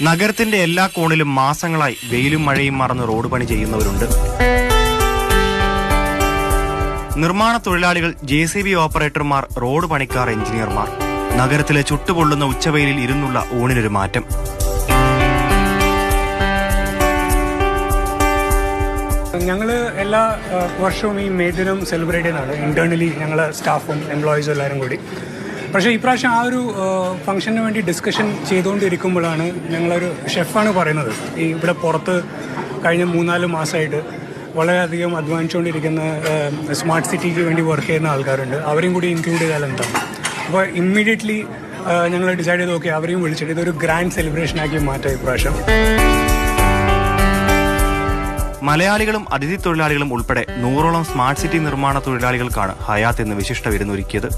നഗരത്തിന്റെ എല്ലാ കോണിലും മാസങ്ങളായി വെയിലും മഴയും മറന്ന് റോഡ് പണി ചെയ്യുന്നവരുണ്ട്. നിർമ്മാണ തൊഴിലാളികൾ, JCB ഓപ്പറേറ്റർമാർ, റോഡ് പണിക്കാർ, എഞ്ചിനീയർമാർ. നഗരത്തിലെ ചുട്ടുപൊള്ളുന്ന ഉച്ചവെയിലിൽ ഇരുന്നുള്ള ഊണിനൊരു മാറ്റം. ഞങ്ങൾ എല്ലാ വർഷവും ഈ മെയ് ദിനം സെലിബ്രേറ്റ് ചെയ്യുന്നതാണ് ഇന്റേണലി, ഞങ്ങൾ സ്റ്റാഫും എംപ്ലോയീസും എല്ലാവരും കൂടി. പക്ഷേ ഇപ്രാവശ്യം ആ ഒരു ഫംഗ്ഷന് വേണ്ടി ഡിസ്കഷൻ ചെയ്തുകൊണ്ടിരിക്കുമ്പോഴാണ് ഞങ്ങളൊരു ഷെഫാണ് പറയുന്നത്, ഈ ഇവിടെ പുറത്ത് കഴിഞ്ഞ 3-4 മാസമായിട്ട് വളരെയധികം അധ്വാനിച്ചുകൊണ്ടിരിക്കുന്ന സ്മാർട്ട് സിറ്റിക്ക് വേണ്ടി വർക്ക് ചെയ്യുന്ന ആൾക്കാരുണ്ട്, അവരെയും കൂടി ഇൻക്ലൂഡ് ചെയ്താൽ എന്താണ്. അപ്പോൾ ഇമ്മീഡിയറ്റ്ലി ഞങ്ങൾ ഡിസൈഡ് ചെയ്ത് നോക്കി അവരെയും വിളിച്ചിട്ട് ഇതൊരു ഗ്രാൻഡ് സെലിബ്രേഷനാക്കി മാറ്റാം ഇപ്രാവശ്യം. മലയാളികളും അതിഥി തൊഴിലാളികളും ഉൾപ്പെടെ 100ഓളം സ്മാർട്ട് സിറ്റി നിർമ്മാണ തൊഴിലാളികൾക്കാണ് ഹയാത്ത് ഇന്ന് വിശിഷ്ട വിരുന്നൊരുക്കിയത്.